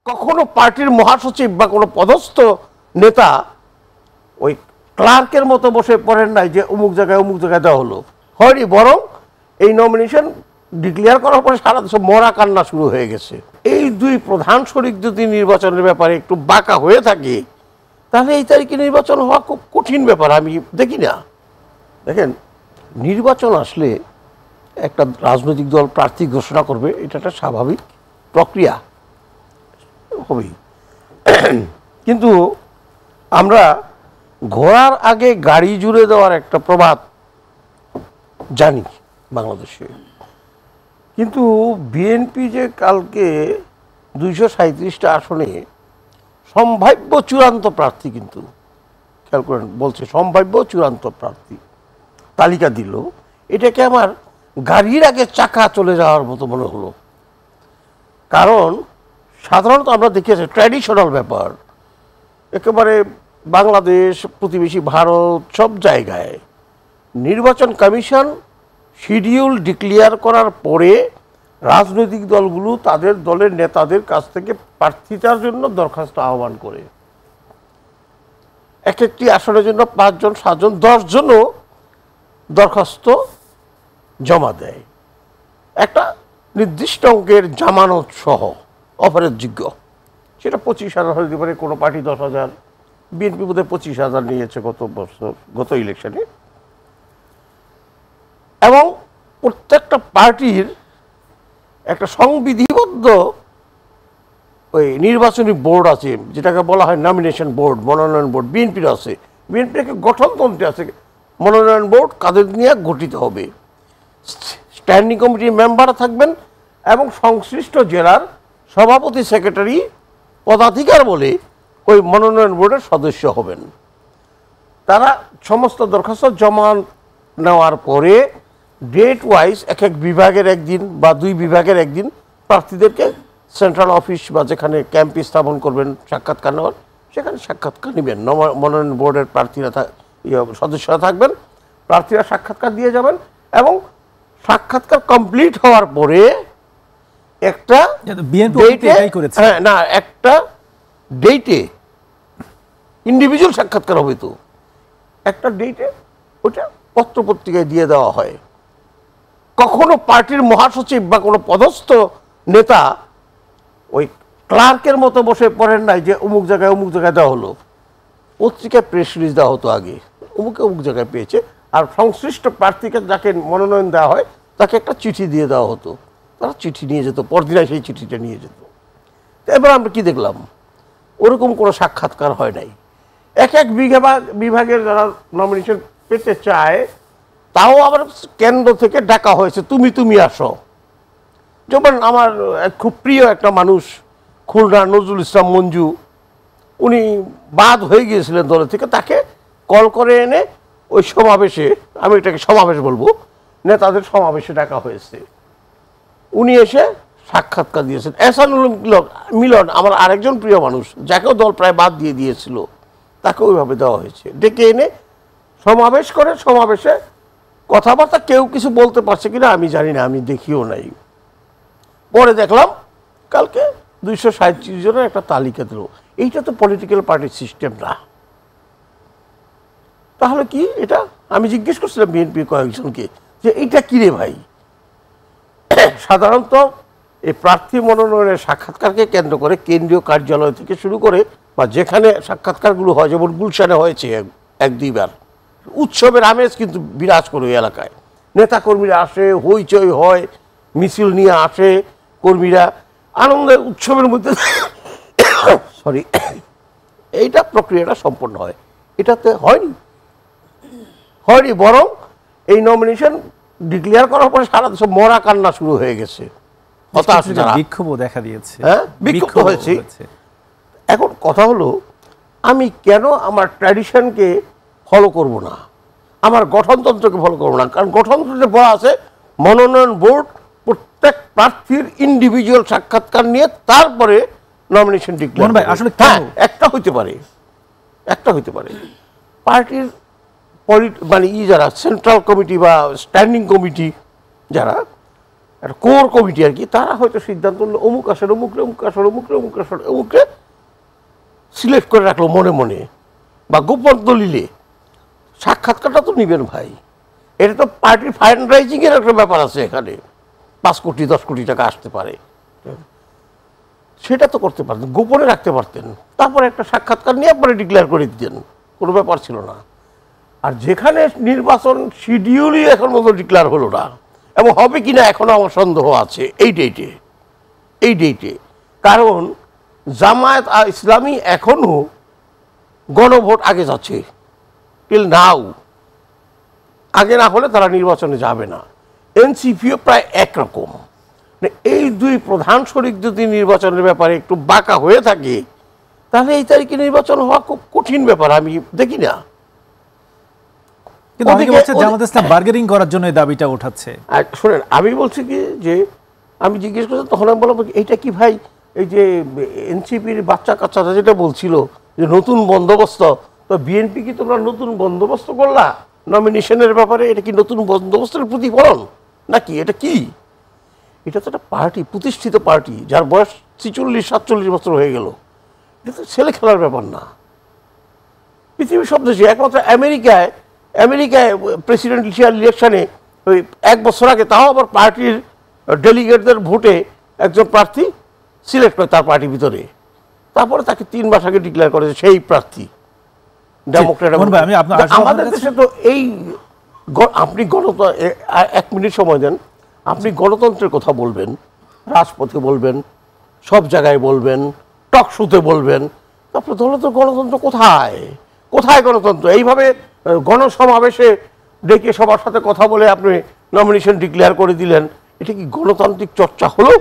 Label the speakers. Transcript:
Speaker 1: কখনো পার্টির মহাসচিব বা কোনো পদস্থ নেতা ওই ক্লার্কের মতো বসে পড়েন নাই যে অমুক জায়গায় দেওয়া হলো, হয়নি, বরং এই নমিনেশন ডিক্লেয়ার করার পরে সারা দেশে মরা কান্না শুরু হয়ে গেছে। এই দুই প্রধান শরিক যদি নির্বাচনের ব্যাপারে একটু বাঁকা হয়ে থাকে তাহলে এই তারিখে নির্বাচন হওয়া খুব কঠিন ব্যাপার আমি দেখি না। দেখেন, নির্বাচন আসলে একটা রাজনৈতিক দল প্রার্থী ঘোষণা করবে, এটা একটা স্বাভাবিক প্রক্রিয়া হবেই। কিন্তু আমরা ঘোড়ার আগে গাড়ি জুড়ে দেওয়ার একটা প্রবাদ জানি বাংলাদেশে, কিন্তু বিএনপি যে কালকে 237টা আসনে সম্ভাব্য চূড়ান্ত প্রার্থী, কিন্তু খেয়াল করেন বলছে সম্ভাব্য চূড়ান্ত প্রার্থী তালিকা দিল, এটাকে আমার গাড়ির আগে চাকা চলে যাওয়ার মতো মনে হলো। কারণ সাধারণত আমরা দেখেছি ট্র্যাডিশনাল ব্যাপার, একেবারে বাংলাদেশ, প্রতিবেশী ভারত, সব জায়গায় নির্বাচন কমিশন শিডিউল ডিক্লেয়ার করার পরে রাজনৈতিক দলগুলো তাদের দলের নেতাদের কাছ থেকে প্রার্থিতার জন্য দরখাস্ত আহ্বান করে। এক একটি আসনের জন্য 5 জন, 7 জন, 10 জনও দরখাস্ত জমা দেয়, একটা নির্দিষ্ট অঙ্কের জামানত সহ অফারের যোগ্য। সেটা 25,000 হতে পারে, কোনো পার্টি 10,000, বিএনপি বোধহয় 25,000 নিয়েছে গত ইলেকশনে। এবং প্রত্যেকটা পার্টির একটা সংবিধিবদ্ধ ওই নির্বাচনী বোর্ড আছে, যেটাকে বলা হয় নমিনেশন বোর্ড, মনোনয়ন বোর্ড। বিএনপির আছে, বিএনপির একটা গঠনতন্ত্রে আছে মনোনয়ন বোর্ড কাদের নিয়ে গঠিত হবে। স্ট্যান্ডিং কমিটির মেম্বার থাকবেন এবং সংশ্লিষ্ট জেলার সভাপতি, সেক্রেটারি, পদাধিকার বলে ওই মনোনয়ন বোর্ডের সদস্য হবেন। তারা সমস্ত দরখাস্ত জমা নেওয়ার পরে ডেট ওয়াইজ এক এক বিভাগের একদিন বা 2 বিভাগের একদিন প্রার্থীদেরকে সেন্ট্রাল অফিস বা যেখানে ক্যাম্প স্থাপন করবেন সাক্ষাৎকার নেওয়ার, সেখানে সাক্ষাৎকার নেবেন। মনোনয়ন বোর্ডের প্রার্থীরা সদস্যরা থাকবেন, প্রার্থীরা সাক্ষাৎকার দিয়ে যাবেন এবং সাক্ষাৎকার কমপ্লিট হওয়ার পরে একটা একটা ডেটে ইন্ডিভিজুয়াল সাক্ষাৎকার হবে, তো একটা ডেটে ওটা পত্রপত্রিকায় দিয়ে দেওয়া হয়। কখনো পার্টির মহাসচিব বা কোনো পদস্থ নেতা ওই ক্লার্কের মতো বসে পড়েন নাই যে অমুক জায়গায় দেওয়া হলো, পত্রিকায় প্রেস রিলিজ দেওয়া হতো আগে, অমুক জায়গায় পেয়েছে, আর সংশ্লিষ্ট প্রার্থীকে যাকে মনোনয়ন দেওয়া হয় তাকে একটা চিঠি দিয়ে দেওয়া হতো, তারা চিঠি নিয়ে যেত, পরদিনে সেই চিঠিটা নিয়ে যেত। এবার আমরা কি দেখলাম, ওরকম কোনো সাক্ষাৎকার হয় নাই। এক এক বিভাগের যারা নমিনেশন পেতে চায় তাও আবার কেন্দ্র থেকে ডাকা হয়েছে, তুমি আসো। যেমন আমার খুব প্রিয় একটা মানুষ খুলনা নজরুল ইসলাম মঞ্জু, উনি বাদ হয়ে গিয়েছিলেন দলের থেকে, তাকে কল করে এনে ওই সমাবেশে, আমি এটাকে সমাবেশ বলবো, নেতাদের সমাবেশে ডাকা হয়েছে। উনি এসে সাক্ষাৎকার দিয়েছেন। এহসানুল মিলন আমার আরেকজন প্রিয় মানুষ, যাকেও দল প্রায় বাদ দিয়ে দিয়েছিল, তাকে ওইভাবে দেওয়া হয়েছে, ডেকে এনে সমাবেশ করে, সমাবেশে কথাবার্তা কেউ কিছু বলতে পারছে কিনা আমি জানি না, আমি দেখিও নাই। পরে দেখলাম কালকে 237 জনের একটা তালিকা দিল। এইটা তো পলিটিক্যাল পার্টির সিস্টেম না। তাহলে কি এটা? আমি জিজ্ঞেস করছিলাম বিএনপির কয়েকজনকে যে এইটা কি রে ভাই। সাধারণত এই প্রার্থী মনোনয়নের সাক্ষাৎকারকে কেন্দ্র করে কেন্দ্রীয় কার্যালয় থেকে শুরু করে বা যেখানে সাক্ষাৎকারগুলো হয়, যেমন গুলশানে হয়েছে 1-2 বার, উৎসবের আমেজ কিন্তু বিরাজ করে ওই এলাকায়। নেতাকর্মীরা আসে, হইচই হয়, মিছিল নিয়ে আসে, কর্মীরা আনন্দের উৎসবের মধ্যে এইটা প্রক্রিয়াটা সম্পন্ন হয়। এটাতে হয়নি, বরং এই নমিনেশন ডিক্লেয়ার করার পরে সারা দেশে মরা কান্না শুরু হয়ে গেছে,
Speaker 2: বিক্ষোভও দেখা দিয়েছে।
Speaker 1: হ্যাঁ, বিক্ষুব্ধ হয়েছে। এখন কথা হলো, আমি কেন আমার ট্র্যাডিশনকে ফলো করব না, আমার গঠনতন্ত্রকে ফলো করব না? কারণ গঠনতন্ত্রে বলা আছে মনোনয়ন বোর্ড প্রত্যেক প্রার্থীর ইন্ডিভিজুয়াল সাক্ষাৎকার নিয়ে তারপরে নমিনেশন ডিক্লেয়ার।
Speaker 2: আসলে
Speaker 1: একটা হইতে পারে পার্টির মানে যারা সেন্ট্রাল কমিটি বা স্ট্যান্ডিং কমিটি যারা, একটা কোর কমিটি আর কি, তারা হয়তো সিদ্ধান্ত নিল অমুক আসন অমুকরে, অমুক আসন অমুকরে, অমুক আসন অমুকরে সিলেক্ট করে রাখলো মনে মনে বা গোপন দলিলে। সাক্ষাৎকারটা তো নিবেন ভাই, এটা তো পার্টির ফান্ড রাইজিং এর একটা ব্যাপার আছে এখানে, 5 কোটি 10 কোটি টাকা আসতে পারে, সেটা তো করতে পারতেন, গোপনে রাখতে পারতেন, তারপরে একটা সাক্ষাৎকার নিয়ে আপনারা ডিক্লেয়ার করে দিতেন, কোনো ব্যাপার ছিল না। আর যেখানে নির্বাচন শিডিউলই এখন মতো ডিক্লেয়ার হলো না, এবং হবে কিনা এখনো আমার সন্দেহ আছে এই ডেটে, কারণ জামায়াত ইসলামী এখনো গণভোট আগে যাচ্ছে, টিল নাও, আগে না হলে তারা নির্বাচনে যাবে না। এনসিপিও প্রায় একরকম। এই দুই প্রধান শরিক যদি নির্বাচনের ব্যাপারে একটু বাঁকা হয়ে থাকে, তাহলে এই তারিখে নির্বাচন হওয়া খুব কঠিন ব্যাপার, আমি দেখি না।
Speaker 2: কিন্তু অনেকে বলছে জামায়াত ইসলাম বার্গেনিং করার জন্য এই দাবিটা উঠাচ্ছে।
Speaker 1: আর শোনেন, আমি বলছি কি যে আমি জিজ্ঞেস করছি, তখন আমি বললাম এইটা কি ভাই, এই যে এনসিপির বাচ্চা কাচ্চারা যেটা বলছিল যে নতুন বন্দোবস্ত, তো বিএনপি কি তোমরা নতুন বন্দোবস্ত করলা নমিনেশনের ব্যাপারে? এটা কি নতুন বন্দোবস্তের প্রতিফলন নাকি? এটা কি? এটা তো একটা পার্টি, প্রতিষ্ঠিত পার্টি, যার বয়স 46-47 বছর হয়ে গেল। এটা তো ছেলে খেলার ব্যাপার না। পৃথিবীর সব দেশে, একমাত্র আমেরিকায় প্রেসিডেন্সিয়াল ইলেকশনে ওই 1 বছর আগে, তাও আবার পার্টির ডেলিগেটদের ভোটে একজন প্রার্থী সিলেক্ট হয় তার পার্টির ভিতরে, তারপরে তাকে 3 মাস আগে ডিক্লেয়ার করেছে সেই প্রার্থী ডেমোক্রেট। আমাদের দেশে তো এই আপনি গণতন্ত্র, 1 মিনিট সময় দেন, আপনি গণতন্ত্রের কথা বলবেন, রাজপথে বলবেন, সব জায়গায় বলবেন, টক শোতে বলবেন, তারপরে দলতন্ত্র গণতন্ত্র কোথায় গণতন্ত্র? এইভাবে গণসমাবেশে ডেকে সবার সাথে কথা বলে আপনি নমিনেশন ডিক্লেয়ার করে দিলেন, এটা কি গণতান্ত্রিক চর্চা হলো?